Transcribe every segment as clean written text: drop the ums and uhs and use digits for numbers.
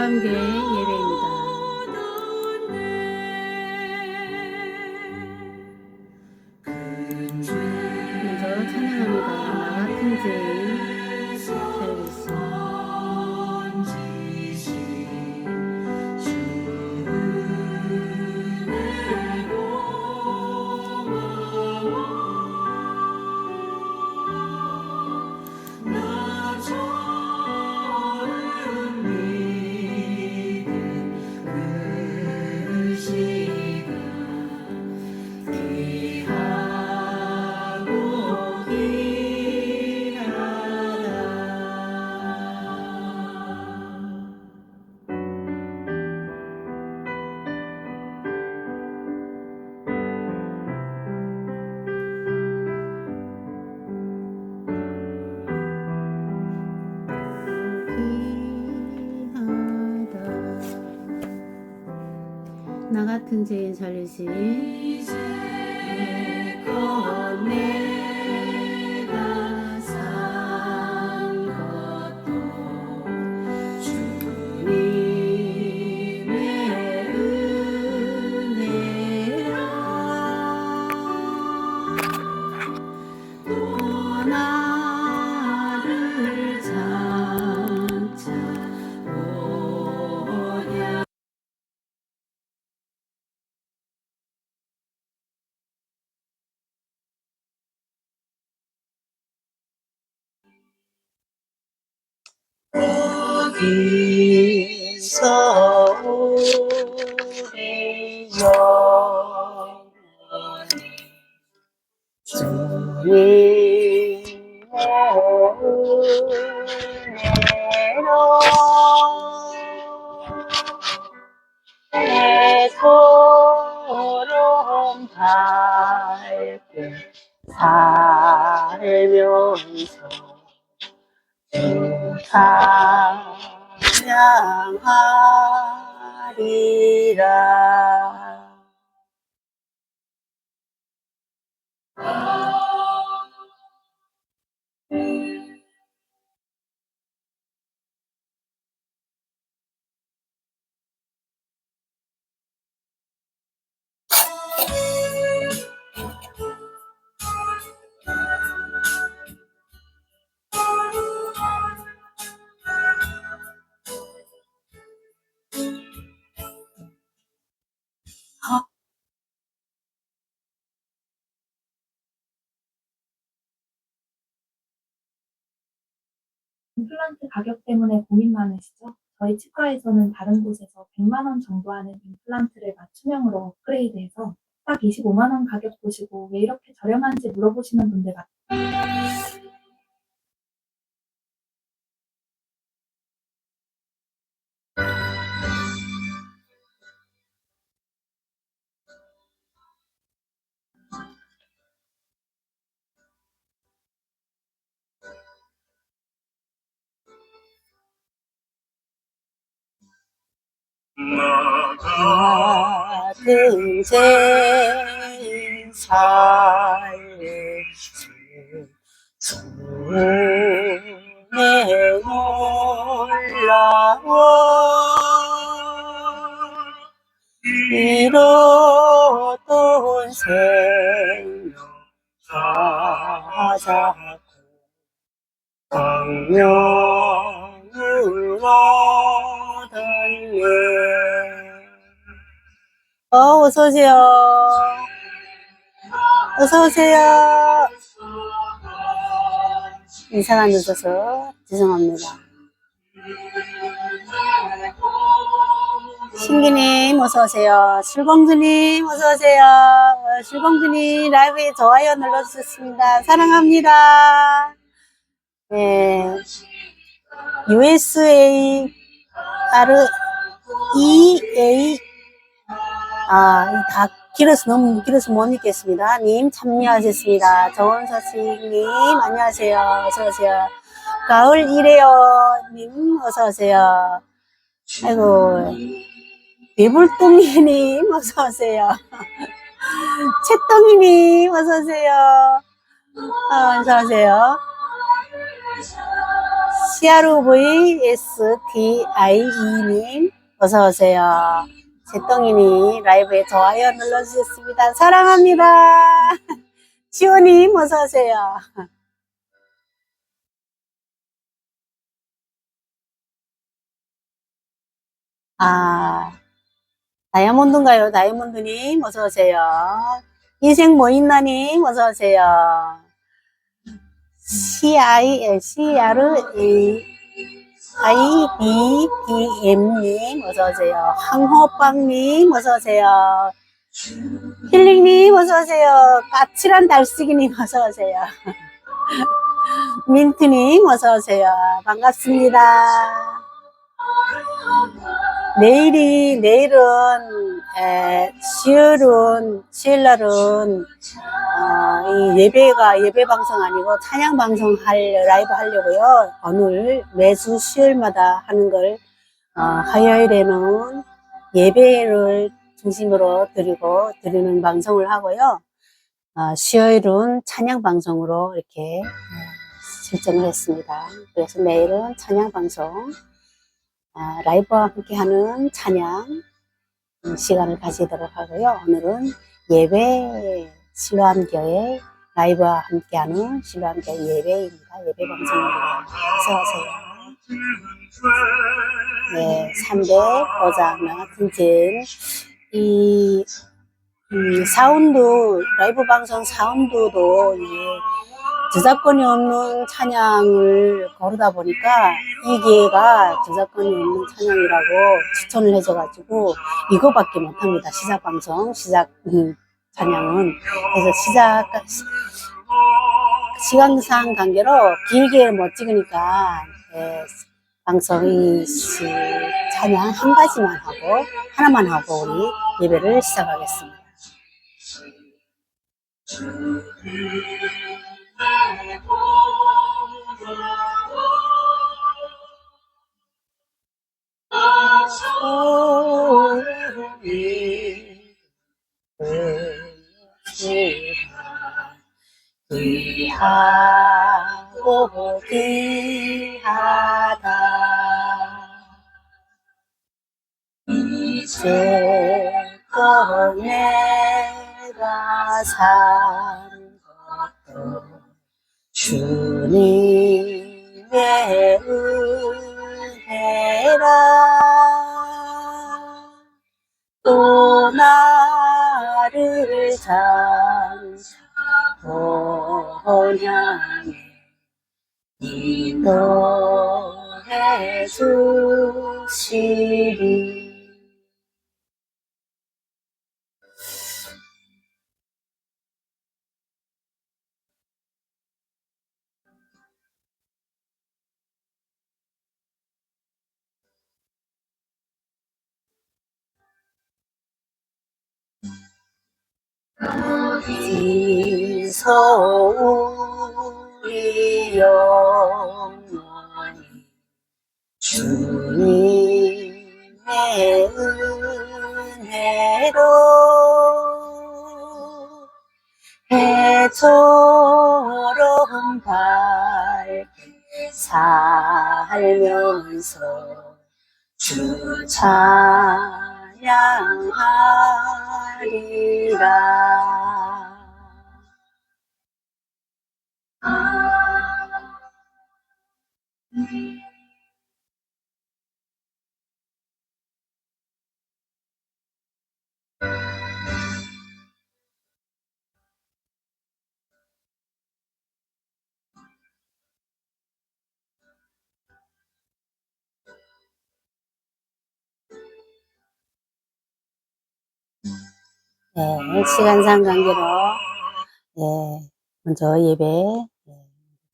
한밤계 예배입니다. 먼저 찬양합니다. 나 같은 죄인 살겠습니다. 나 같은 죄인 살리시 이제껏 내가 산 것도 주님의 은혜라 또 나를 장차 보냐 어디서 우리 영원히 주님의 은혜로 내 소름 밝게 살면서 찬양하리라. 임플란트 가격 때문에 고민 많으시죠? 저희 치과에서는 다른 곳에서 100만 원 정도 하는 임플란트를 맞춤형으로 업그레이드해서 딱 25만 원 가격 보시고 왜 이렇게 저렴한지 물어보시는 분들 많아요. 같은 죄인 살리시 주님의 놀라운 이루던 생명 찾았고 강령을 얻었네. 어서오세요. 어서오세요. 인사가 안 늦어서 죄송합니다. 신기님 어서오세요. 실공주님 어서오세요. 실공주님 라이브에 좋아요 눌러주셨습니다. 사랑합니다. 네. USA REA 다 길어서 너무 길어서 못 읽겠습니다. 님 참여하셨습니다. 좋은 소식님 안녕하세요. 어서오세요. 가을 이래요 님 어서오세요. 아이고 배불뚱이님 어서오세요. 채떡이님 어서오세요. 어서오세요. CRVSTIE님, 어서오세요. 제똥이니 라이브에 좋아요 눌러주셨습니다. 사랑합니다. 지호님, 어서오세요. 다이아몬드인가요? 다이아몬드님, 어서오세요. 인생 뭐 있나님, 어서오세요. CRAIBDM님, 어서오세요. 황호빵님, 어서오세요. 힐링님, 어서오세요. 까칠한 달쓰기님, 어서오세요. 민트님, 어서오세요. 반갑습니다. 내일은, 수요일날은, 이 예배 방송 아니고 찬양 방송 라이브 하려고요. 오늘 매주 수요일마다 하는 걸, 화요일에는 예배를 중심으로 드리는 방송을 하고요. 수요일은 찬양 방송으로 이렇게 설정을 했습니다. 그래서 내일은 찬양 방송, 라이브와 함께 하는 찬양 시간을 가지도록 하고요. 오늘은 예배 실로암교회 라이브와 함께하는 실로암교회 예배입니다. 예배 방송입니다. 어서오세요. 네, 300 고장나 등진 이 사운드, 라이브 방송 사운드도 저작권이 없는 찬양을 고르다 보니까 이 기회가 저작권이 없는 찬양이라고 추천을 해줘가지고 이거밖에 못합니다. 시작 방송, 시작 찬양은. 그래서 시간상 관계로 길게 못 찍으니까 방송이 찬양 한 가지만 하고 하나만 하고 우리 예배를 시작하겠습니다. 귀하고 귀하다 이제껏 내가 산 것도 주님의 은혜라 또 나를 본향에 인도해 주시리. 우리 영혼이 주님의 은혜로 해처럼 밝게 살면서 주 찬양하리라. 네, 시간상 관계로 먼저 예배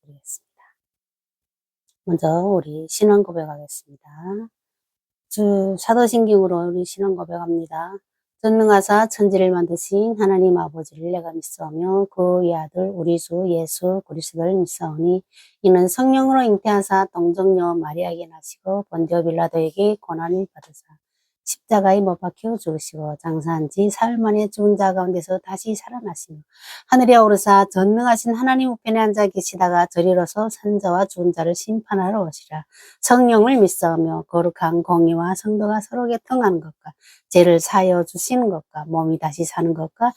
드리겠습니다. 먼저 우리 신앙 고백하겠습니다. 주 사도신경으로 우리 신앙 고백합니다. 전능하사 천지를 만드신 하나님 아버지를 내가 믿사오며 그의 아들 우리 주 예수 그리스도를 믿사오니 이는 성령으로 잉태하사 동정녀 마리아에게 나시고 본디오 빌라도에게 고난을 받으사 십자가에 못 박혀 죽으시고 장사한 지 사흘 만에 죽은 자 가운데서 다시 살아나시며 하늘에 오르사 전능하신 하나님 우편에 앉아 계시다가 저리로서 산 자와 죽은 자를 심판하러 오시라. 성령을 믿사오며 거룩한 공의와 성도가 서로 교통하는 것과 죄를 사하여 주시는 것과 몸이 다시 사는 것과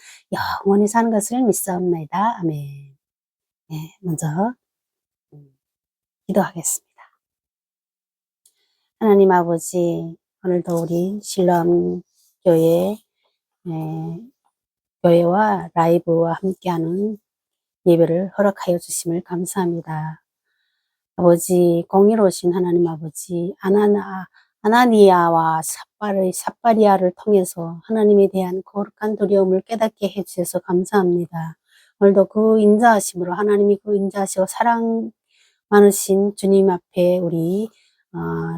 영원히 사는 것을 믿사옵나이다. 아멘. 네, 먼저 기도하겠습니다. 하나님 아버지, 오늘도 우리 실로암 교회 교회와 라이브와 함께하는 예배를 허락하여 주심을 감사합니다. 아버지, 공의로우신 하나님 아버지, 아나니아와 삽바리아를 통해서 하나님에 대한 거룩한 두려움을 깨닫게 해주셔서 감사합니다. 오늘도 그 인자하심으로 하나님이 그 인자하시고 사랑 많으신 주님 앞에 우리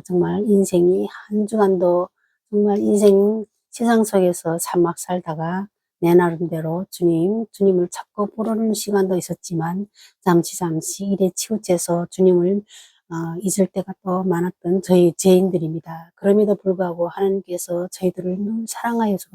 정말 인생이 한 주간도 정말 인생 세상 속에서 사막 살다가 내 나름대로 주님을 찾고 부르는 시간도 있었지만 잠시 일에 치우쳐서 주님을 잊을 때가 또 많았던 저희 죄인들입니다. 그럼에도 불구하고 하나님께서 저희들을 늘 사랑하여서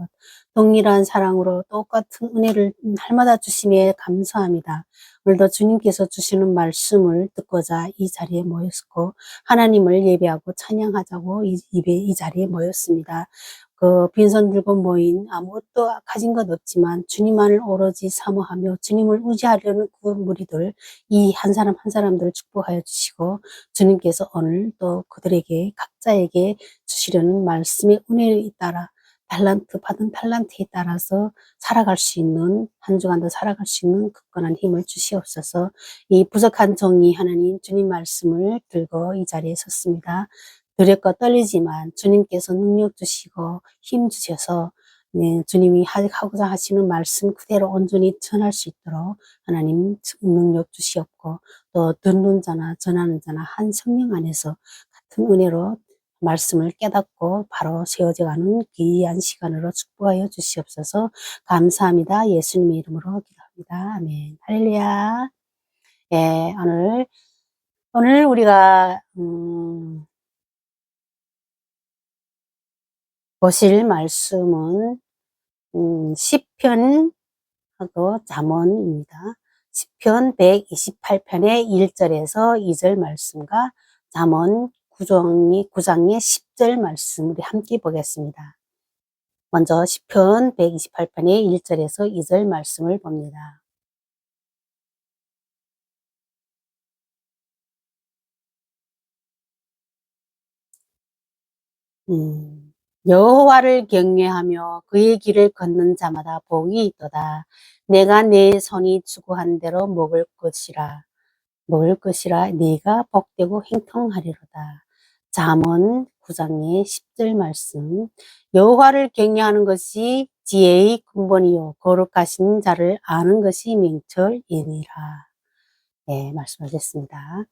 동일한 사랑으로 똑같은 은혜를 날마다 주심에 감사합니다. 오늘도 주님께서 주시는 말씀을 듣고자 이 자리에 모였고 하나님을 예배하고 찬양하자고 이 자리에 모였습니다. 그 빈손 들고 모인 아무것도 가진 것 없지만 주님만을 오로지 사모하며 주님을 의지하려는 그 무리들, 이 한 사람 한 사람들을 축복하여 주시고 주님께서 오늘 또 그들에게 각자에게 주시려는 말씀의 은혜에 따라 받은 탈란트에 따라서 살아갈 수 있는, 한 주간도 살아갈 수 있는 굳건한 힘을 주시옵소서. 이 부족한 종이 하나님 주님 말씀을 들고 이 자리에 섰습니다. 두렵고 떨리지만 주님께서 능력 주시고 힘 주셔서 주님이 하고자 하시는 말씀 그대로 온전히 전할 수 있도록 하나님 능력 주시옵고 또 듣는 자나 전하는 자나 한 성령 안에서 같은 은혜로 말씀을 깨닫고 바로 세워져가는 귀한 시간으로 축복하여 주시옵소서. 감사합니다. 예수님의 이름으로 기도합니다. 아멘. 할렐루야. 예, 오늘 우리가 보실 말씀은 시편하고 잠언입니다. 시편 128편의 1절에서 2절 말씀과 잠언 9장의 10절 말씀 우리 함께 보겠습니다. 먼저 시편 128편의 1절에서 2절 말씀을 봅니다. 여호와를 경외하며 그의 길을 걷는 자마다 복이 있도다. 내가 내 손이 추구한 대로 먹을 것이라 네가 복되고 행통하리로다. 잠언 9장의 10절 말씀. 여호와를 경외하는 것이 지혜의 근본이요 거룩하신 자를 아는 것이 명철이니라. 네, 말씀하셨습니다.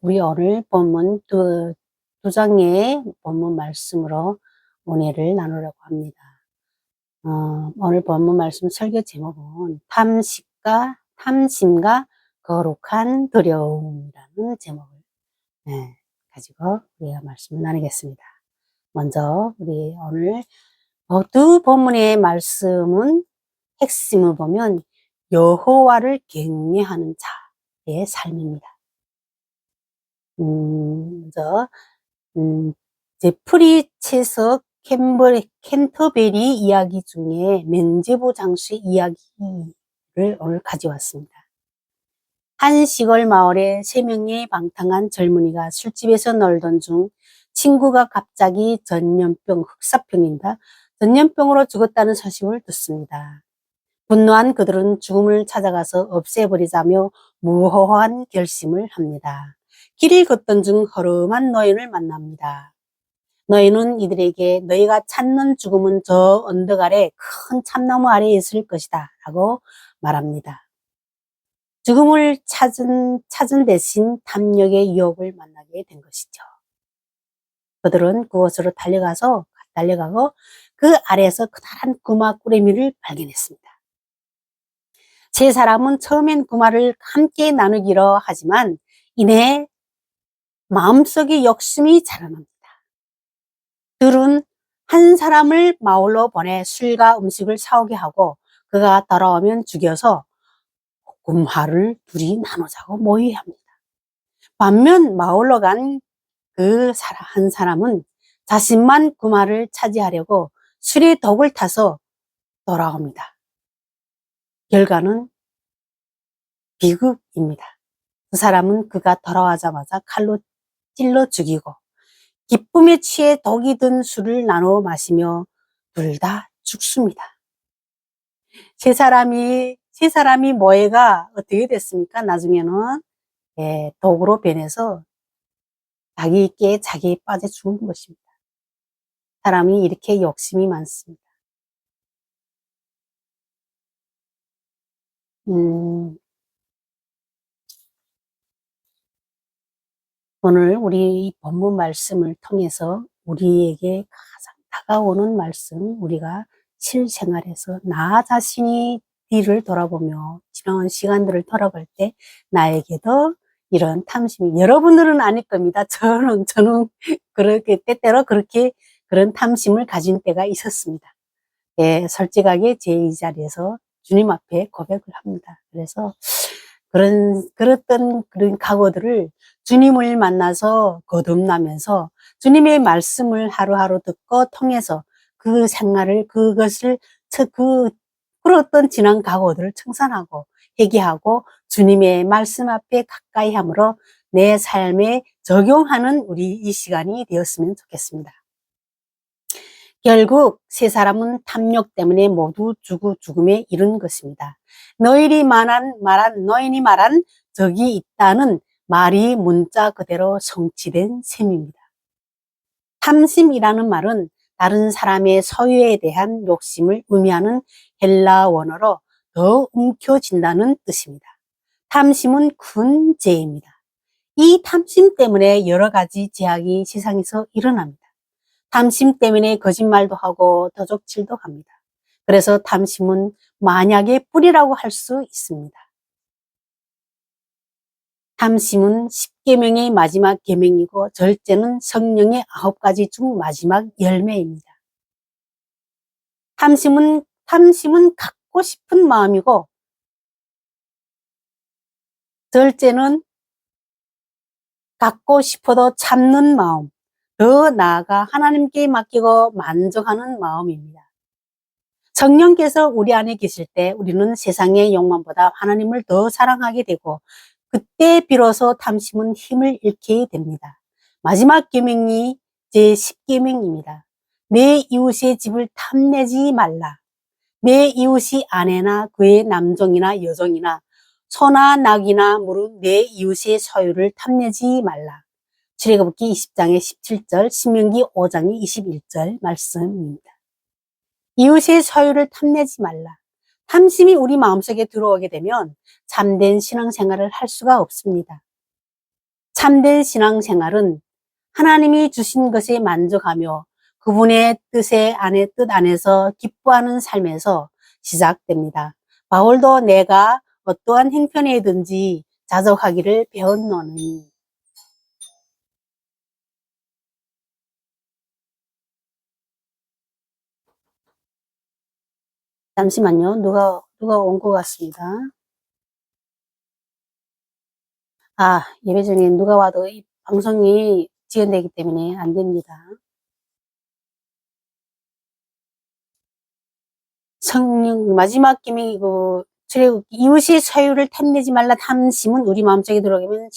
우리 오늘 본문 두 장의 본문 말씀으로 은혜를 나누려고 합니다. 오늘 본문 말씀 설교 제목은 탐심과 거룩한 두려움이라는 제목을 가지고 우리가 말씀을 나누겠습니다. 먼저 우리 오늘 두 본문의 말씀은 핵심을 보면 여호와를 경외하는 자의 삶입니다. 먼저 제프리 채석 캔터베리 이야기 중에 면제부 장수의 이야기를 오늘 가져왔습니다. 한 시골 마을에 3명의 방탕한 젊은이가 술집에서 놀던 중 친구가 갑자기 흑사병입니다. 전염병으로 죽었다는 소식을 듣습니다. 분노한 그들은 죽음을 찾아가서 없애버리자며 무호한 결심을 합니다. 길을 걷던 중 허름한 노인을 만납니다. 노인은 이들에게 너희가 찾는 죽음은 저 언덕 아래 큰 참나무 아래에 있을 것이다 라고 말합니다. 죽음을 찾은 대신 탐욕의 유혹을 만나게 된 것이죠. 그들은 그곳으로 달려가고 그 아래에서 커다란 구마 꾸레미를 발견했습니다. 세 사람은 처음엔 구마를 함께 나누기로 하지만 이내 마음속에 욕심이 자라납니다. 둘은 한 사람을 마을로 보내 술과 음식을 사오게 하고 그가 돌아오면 죽여서 금화를 둘이 나누자고 모의합니다. 반면 마을로 간 그 한 사람은 자신만 금화를 차지하려고 술의 독을 타서 돌아옵니다. 결과는 비극입니다. 그 사람은 그가 돌아오자마자 칼로 찔러 죽이고 기쁨에 취해 독이 든 술을 나눠 마시며 둘 다 죽습니다. 세 사람이 모해가 어떻게 됐습니까? 나중에는 독으로 변해서 자기께 자기에 빠져 죽은 것입니다. 사람이 이렇게 욕심이 많습니다. 오늘 우리 이 본문 말씀을 통해서 우리에게 가장 다가오는 말씀, 우리가 실생활에서 나 자신이 뒤를 돌아보며 지나온 시간들을 돌아볼 때 나에게도 이런 탐심이, 여러분들은 아닐 겁니다. 저는 그렇게 때때로 그렇게 그런 탐심을 가진 때가 있었습니다. 솔직하게 제 이 자리에서 주님 앞에 고백을 합니다. 그래서 그랬던 그런 각오들을 주님을 만나서 거듭나면서 주님의 말씀을 하루하루 듣고 통해서 그 생활을, 그랬던 지난 각오들을 청산하고 회개하고 주님의 말씀 앞에 가까이 함으로 내 삶에 적용하는 우리 이 시간이 되었으면 좋겠습니다. 결국 세 사람은 탐욕 때문에 모두 죽음에 이른 것입니다. 너희니 말한 적이 있다는 말이 문자 그대로 성취된 셈입니다. 탐심이라는 말은 다른 사람의 소유에 대한 욕심을 의미하는 헬라 원어로 더 움켜진다는 뜻입니다. 탐심은 큰 죄입니다. 이 탐심 때문에 여러 가지 죄악이 세상에서 일어납니다. 탐심 때문에 거짓말도 하고 도적질도 합니다. 그래서 탐심은 만약의 뿌리라고 할 수 있습니다. 탐심은 10계명의 마지막 계명이고 절제는 성령의 9가지 중 마지막 열매입니다. 탐심은 갖고 싶은 마음이고 절제는 갖고 싶어도 참는 마음, 더 나아가 하나님께 맡기고 만족하는 마음입니다. 성령께서 우리 안에 계실 때 우리는 세상의 욕망보다 하나님을 더 사랑하게 되고 그때 비로소 탐심은 힘을 잃게 됩니다. 마지막 계명이 제10계명입니다. 내 이웃의 집을 탐내지 말라. 내 이웃이 아내나 그의 남종이나 여종이나 소나 낙이나 무릇 내 이웃의 소유를 탐내지 말라. 출애굽기 20장의 17절, 신명기 5장의 21절 말씀입니다. 이웃의 소유를 탐내지 말라. 탐심이 우리 마음속에 들어오게 되면 참된 신앙생활을 할 수가 없습니다. 참된 신앙생활은 하나님이 주신 것에 만족하며 그분의 뜻 안에서 기뻐하는 삶에서 시작됩니다. 바울도 내가 어떠한 행편이든지 자족하기를 배웠노니. 잠시만요. 누가 온 것 같습니다. 예배 중에 누가 와도 이 방송이 지연되기 때문에 안 됩니다. 성령, 마지막 계명이고, 이웃의 소유를 탐내지 말라. 탐심은 우리 마음속에 들어오면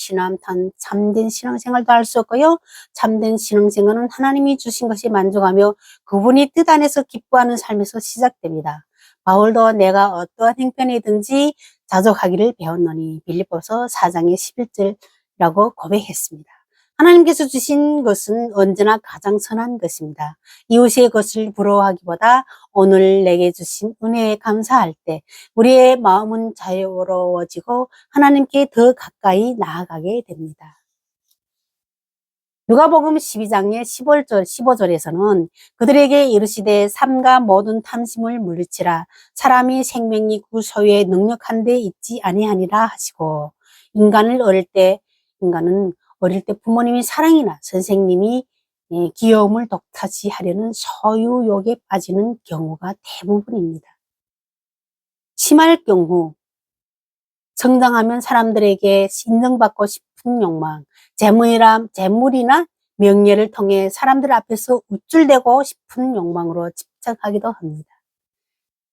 참된 신앙생활도 할 수 없고요. 참된 신앙생활은 하나님이 주신 것에 만족하며 그분이 뜻 안에서 기뻐하는 삶에서 시작됩니다. 바울도 내가 어떠한 행편이든지 자족하기를 배웠노니 빌립보서 4장의 11절이라고 고백했습니다. 하나님께서 주신 것은 언제나 가장 선한 것입니다. 이웃의 것을 부러워하기보다 오늘 내게 주신 은혜에 감사할 때 우리의 마음은 자유로워지고 하나님께 더 가까이 나아가게 됩니다. 누가복음 12장의 15절에서는 그들에게 이르시되 삼가 모든 탐심을 물리치라. 사람이 생명이 그 소유에 능력한 데 있지 아니하니라 하시고, 인간은 어릴 때 부모님이 사랑이나 선생님이 귀여움을 독차지 하려는 소유욕에 빠지는 경우가 대부분입니다. 심할 경우 성장하면 사람들에게 인정받고 싶은 욕망, 재물이나 명예를 통해 사람들 앞에서 우쭐대고 싶은 욕망으로 집착하기도 합니다.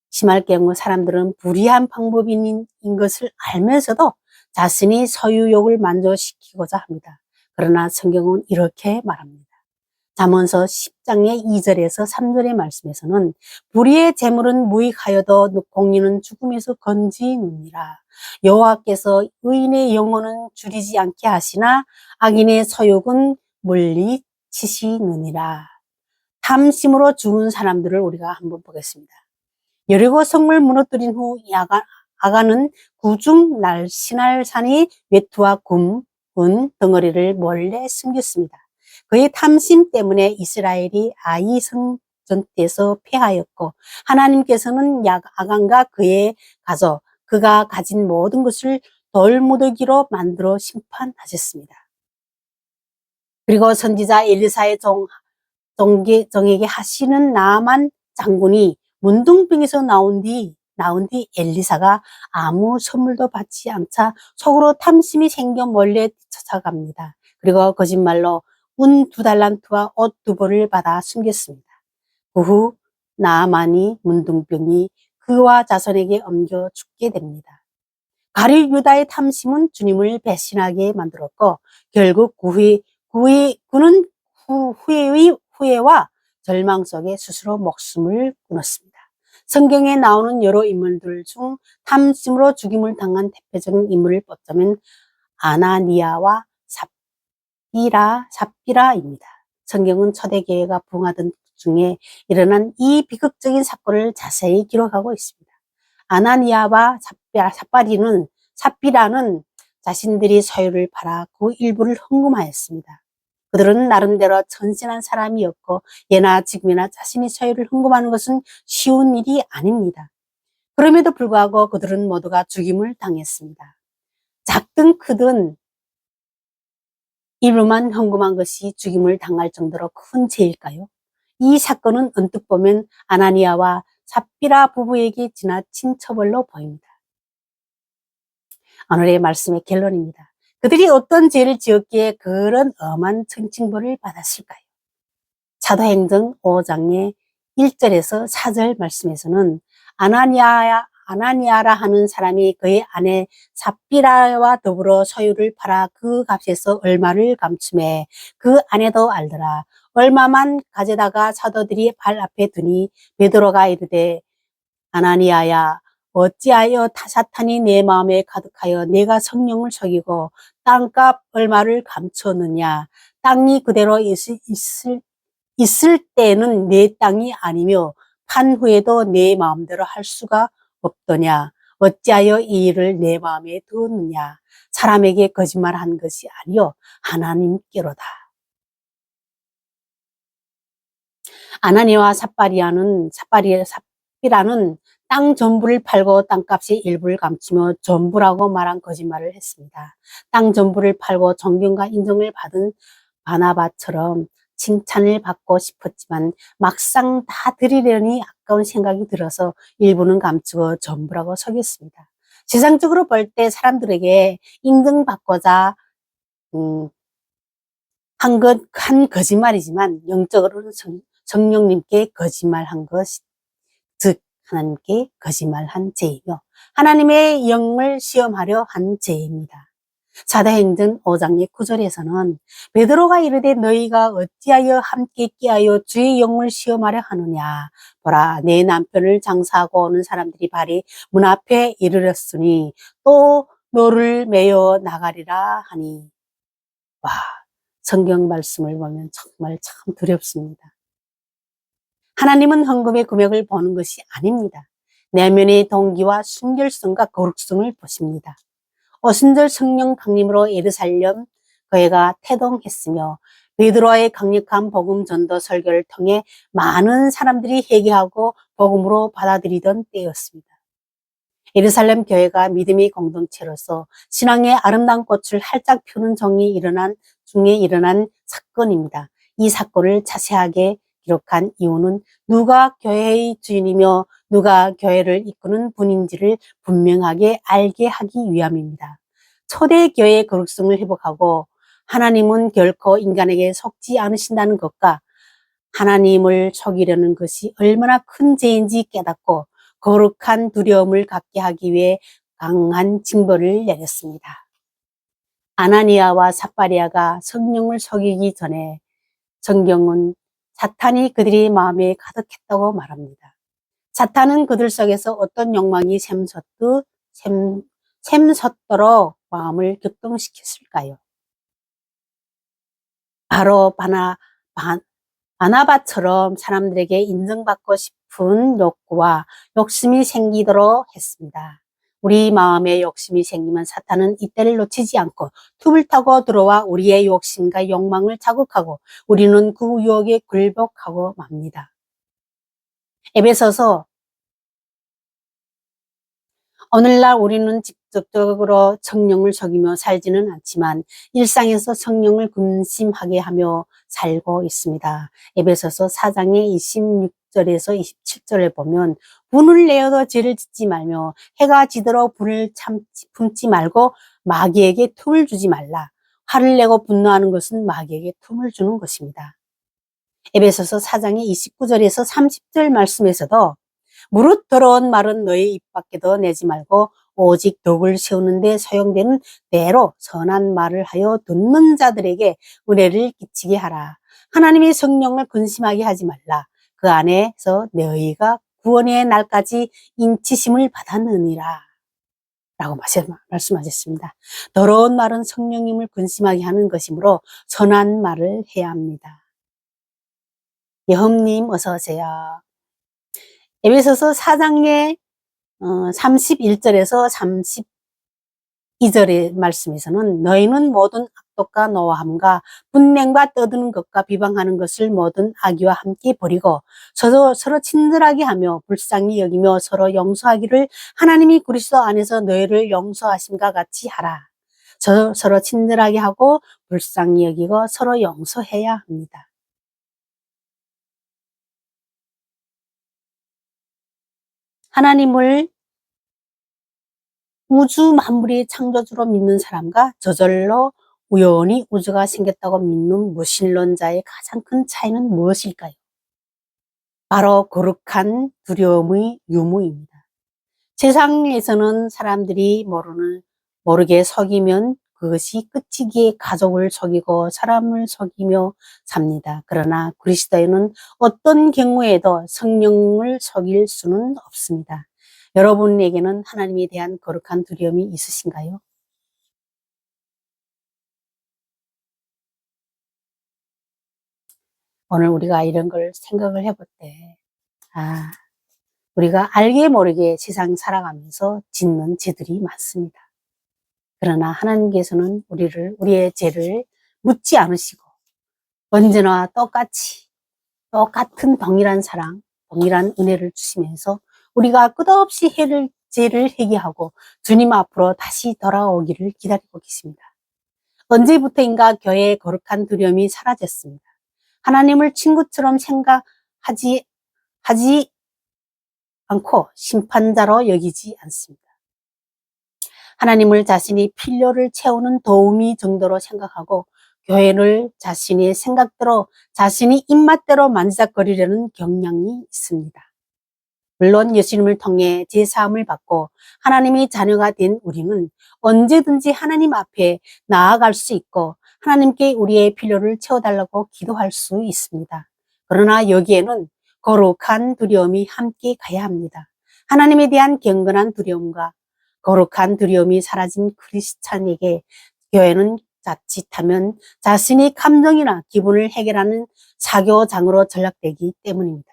심할 경우 사람들은 불의한 방법인 것을 알면서도 자신이 소유욕을 만족시키고자 합니다. 그러나 성경은 이렇게 말합니다. 잠언서 10장의 2절에서 3절의 말씀에서는 불의의 재물은 무익하여도 공의는 죽음에서 건지느니라. 여호와께서 의인의 영혼은 줄이지 않게 하시나 악인의 소욕은 물리치시느니라. 탐심으로 죽은 사람들을 우리가 한번 보겠습니다. 여리고 성을 무너뜨린 후 아간은 구중 날씬할산이 외투와 금, 은 덩어리를 몰래 숨겼습니다. 그의 탐심 때문에 이스라엘이 아이 성전 때에서 패하였고 하나님께서는 아간과 그의 가족, 그가 가진 모든 것을 돌무더기로 만들어 심판하셨습니다. 그리고 선지자 엘리사의 정에게 하시는 나만 장군이 문둥병에서 나온 뒤 엘리사가 아무 선물도 받지 않자 속으로 탐심이 생겨 몰래 찾아갑니다. 그리고 거짓말로 운 2달란트와 옷 2벌을 받아 숨겼습니다. 그 후 나아만이 문둥병이 그와 자손에게 옮겨 죽게 됩니다. 가룟 유다의 탐심은 주님을 배신하게 만들었고 결국 그는 후회와 절망 속에 스스로 목숨을 끊었습니다. 성경에 나오는 여러 인물들 중 탐심으로 죽임을 당한 대표적인 인물을 뽑자면 아나니아와 삽비라입니다. 성경은 초대교회가 부흥하던 중에 일어난 이 비극적인 사건을 자세히 기록하고 있습니다. 아나니아와 삽비라는 자신들이 소유를 팔아 그 일부를 헌금하였습니다. 그들은 나름대로 천신한 사람이었고 예나 지금이나 자신이 소유를 헌금하는 것은 쉬운 일이 아닙니다. 그럼에도 불구하고 그들은 모두가 죽임을 당했습니다. 작든 크든 일부만 헌금한 것이 죽임을 당할 정도로 큰 죄일까요? 이 사건은 언뜻 보면 아나니아와 삽비라 부부에게 지나친 처벌로 보입니다. 오늘의 말씀의 결론입니다. 그들이 어떤 죄를 지었기에 그런 엄한 징벌을 받았을까요? 사도행전 5장의 1절에서 4절 말씀에서는 아나니아라 하는 사람이 그의 아내 삽비라와 더불어 소유를 팔아 그 값에서 얼마를 감춤해 그 아내도 알더라. 얼마만 가져다가 사도들이 발 앞에 두니 베드로가 이르되 아나니아야 어찌하여 사탄이 내 마음에 가득하여 내가 성령을 속이고 땅값 얼마를 감추었느냐. 땅이 그대로 있을 때는 내 땅이 아니며 판 후에도 내 마음대로 할 수가 없더냐. 어찌하여 이 일을 내 마음에 두었느냐. 사람에게 거짓말한 것이 아니요 하나님께로다. 아나니아와 삽비라는 땅 전부를 팔고 땅값의 일부를 감추며 전부라고 말한 거짓말을 했습니다. 땅 전부를 팔고 존경과 인정을 받은 바나바처럼 칭찬을 받고 싶었지만 막상 다 드리려니 아까운 생각이 들어서 일부는 감추고 전부라고 속였습니다. 세상적으로 볼 때 사람들에게 인정받고자 한 거짓말이지만 영적으로는 성령님께 거짓말한 것, 즉 하나님께 거짓말한 죄이며 하나님의 영을 시험하려 한 죄입니다. 사도행전 5장의 9절에서는 베드로가 이르되 너희가 어찌하여 함께 끼하여 주의 영을 시험하려 하느냐. 보라 내 남편을 장사하고 오는 사람들이 발이 문 앞에 이르렀으니 또 너를 메어 나가리라 하니. 와, 성경 말씀을 보면 정말 참 두렵습니다. 하나님은 헌금의 금액을 보는 것이 아닙니다. 내면의 동기와 순결성과 거룩성을 보십니다. 오순절 성령 강림으로 예루살렘 교회가 태동했으며 베드로의 강력한 복음 전도 설교를 통해 많은 사람들이 회개하고 복음으로 받아들이던 때였습니다. 예루살렘 교회가 믿음의 공동체로서 신앙의 아름다운 꽃을 활짝 피우는 중에 일어난 사건입니다. 이 사건을 자세하게 기록한 이유는 누가 교회의 주인이며 누가 교회를 이끄는 분인지를 분명하게 알게 하기 위함입니다. 초대교회의 거룩성을 회복하고 하나님은 결코 인간에게 속지 않으신다는 것과 하나님을 속이려는 것이 얼마나 큰 죄인지 깨닫고 거룩한 두려움을 갖게 하기 위해 강한 징벌을 내렸습니다. 아나니아와 삽바리아가 성령을 속이기 전에 성경은 사탄이 그들의 마음에 가득했다고 말합니다. 사탄은 그들 속에서 어떤 욕망이 샘솟도록 마음을 격동시켰을까요? 바로 바나바처럼 사람들에게 인정받고 싶은 욕구와 욕심이 생기도록 했습니다. 우리 마음에 욕심이 생기면 사탄은 이때를 놓치지 않고 틈을 타고 들어와 우리의 욕심과 욕망을 자극하고 우리는 그 유혹에 굴복하고 맙니다. 에베소서 오늘날 우리는 직접적으로 성령을 속이며 살지는 않지만 일상에서 성령을 근심하게 하며 살고 있습니다. 에베소서 4장의 26절에서 27절에 보면 분을 내어도 죄를 짓지 말며 해가 지도록 분을 품지 말고 마귀에게 틈을 주지 말라. 화를 내고 분노하는 것은 마귀에게 틈을 주는 것입니다. 에베소서 4장의 29절에서 30절 말씀에서도 무릇 더러운 말은 너희 입 밖에도 내지 말고 오직 덕을 세우는 데 소용되는 대로 선한 말을 하여 듣는 자들에게 은혜를 끼치게 하라. 하나님의 성령을 근심하게 하지 말라. 그 안에서 너희가 구원의 날까지 인치심을 받았느니라. 라고 말씀하셨습니다. 더러운 말은 성령님을 근심하게 하는 것이므로 선한 말을 해야 합니다. 여험님 어서 오세요. 에베소서 4장의 31절에서 32절의 말씀에서는 너희는 모든 악독과 노함과 분냉과 떠드는 것과 비방하는 것을 모든 악의와 함께 버리고 서로 친절하게 하며 불쌍히 여기며 서로 용서하기를 하나님이 그리스도 안에서 너희를 용서하심과 같이 하라. 서로 친절하게 하고 불쌍히 여기고 서로 용서해야 합니다. 하나님을 우주 만물의 창조주로 믿는 사람과 저절로 우연히 우주가 생겼다고 믿는 무신론자의 가장 큰 차이는 무엇일까요? 바로 거룩한 두려움의 유무입니다. 세상에서는 사람들이 모르게 속이면 그것이 끝이기에 가족을 속이고 사람을 속이며 삽니다. 그러나 그리스도인은 어떤 경우에도 성령을 속일 수는 없습니다. 여러분에게는 하나님에 대한 거룩한 두려움이 있으신가요? 오늘 우리가 이런 걸 생각을 해볼 때, 우리가 알게 모르게 세상 살아가면서 짓는 죄들이 많습니다. 그러나 하나님께서는 우리의 죄를 묻지 않으시고, 언제나 똑같은 동일한 사랑, 동일한 은혜를 주시면서 우리가 끝없이 죄를 회개하고 주님 앞으로 다시 돌아오기를 기다리고 계십니다. 언제부터인가 교회의 거룩한 두려움이 사라졌습니다. 하나님을 친구처럼 생각하지 않고 심판자로 여기지 않습니다. 하나님을 자신이 필요를 채우는 도우미 정도로 생각하고 교회를 자신의 생각대로 자신이 입맛대로 만지작거리려는 경향이 있습니다. 물론 예수님을 통해 제사함을 받고 하나님의 자녀가 된 우리는 언제든지 하나님 앞에 나아갈 수 있고 하나님께 우리의 필요를 채워달라고 기도할 수 있습니다. 그러나 여기에는 거룩한 두려움이 함께 가야 합니다. 하나님에 대한 경건한 두려움과 거룩한 두려움이 사라진 크리스찬에게 교회는 자칫하면 자신의 감정이나 기분을 해결하는 사교장으로 전락되기 때문입니다.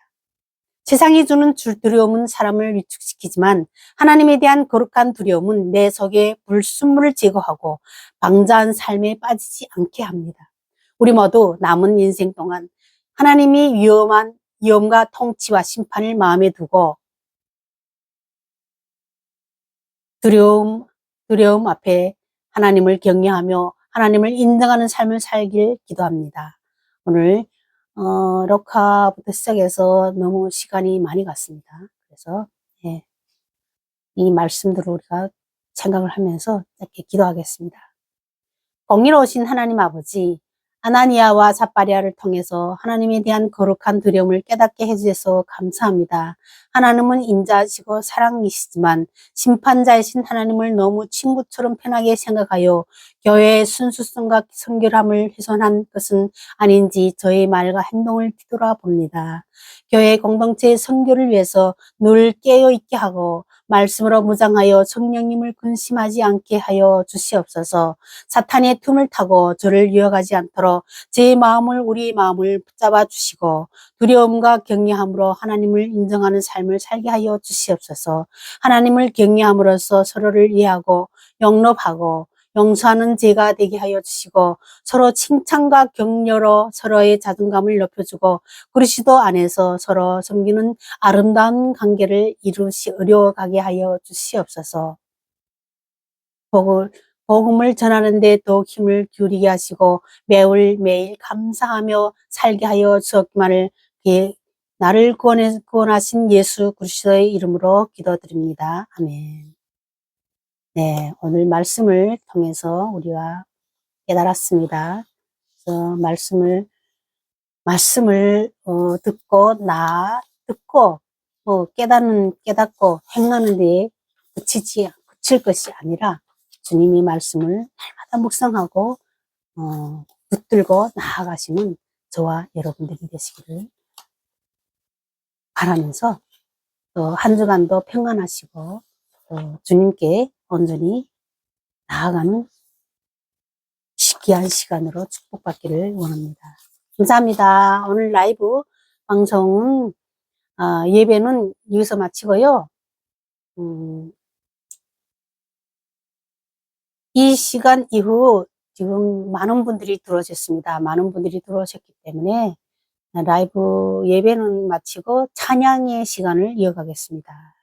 세상이 주는 두려움은 사람을 위축시키지만 하나님에 대한 거룩한 두려움은 내 속에 불순물을 제거하고 방자한 삶에 빠지지 않게 합니다. 우리 모두 남은 인생 동안 하나님이 위험과 통치와 심판을 마음에 두고 두려움 앞에 하나님을 경외하며 하나님을 인정하는 삶을 살길 기도합니다. 오늘 녹화부터 시작해서 너무 시간이 많이 갔습니다. 그래서 예, 이 말씀들을 우리가 생각을 하면서 이렇게 기도하겠습니다. 공의로우신 하나님 아버지, 아나니아와 삽바리아를 통해서 하나님에 대한 거룩한 두려움을 깨닫게 해주셔서 감사합니다. 하나님은 인자하시고 사랑이시지만 심판자이신 하나님을 너무 친구처럼 편하게 생각하여 교회의 순수성과 성결함을 훼손한 것은 아닌지 저의 말과 행동을 뒤돌아봅니다. 교회 공동체의 성결을 위해서 늘 깨어있게 하고 말씀으로 무장하여 성령님을 근심하지 않게 하여 주시옵소서. 사탄의 틈을 타고 저를 유혹하지 않도록 제 마음을 우리 마음을 붙잡아 주시고 두려움과 경외함으로 하나님을 인정하는 삶을 살게 하여 주시옵소서. 하나님을 경외함으로써 서로를 이해하고 용납하고 용서하는 제가 되게 하여 주시고 서로 칭찬과 격려로 서로의 자존감을 높여주고 그리스도 안에서 서로 섬기는 아름다운 관계를 이루어가게 하여 주시옵소서. 복음을 전하는 데 더 힘을 기울이게 하시고 매일 감사하며 살게 하여 주옵기만을 나를 구원하신 예수 그리스도의 이름으로 기도드립니다. 아멘. 네, 오늘 말씀을 통해서 우리가 깨달았습니다. 그래서 말씀을 듣고 깨닫고 행하는 데에 그칠 것이 아니라 주님의 말씀을 날마다 묵상하고 붙들고 나아가시는 저와 여러분들이 되시기를 바라면서 또 한 주간도 평안하시고 주님께 온전히 나아가는 귀한 시간으로 축복받기를 원합니다. 감사합니다. 오늘 라이브 방송은 예배는 여기서 마치고요. 이 시간 이후 지금 많은 분들이 들어오셨습니다. 많은 분들이 들어오셨기 때문에 라이브 예배는 마치고 찬양의 시간을 이어가겠습니다.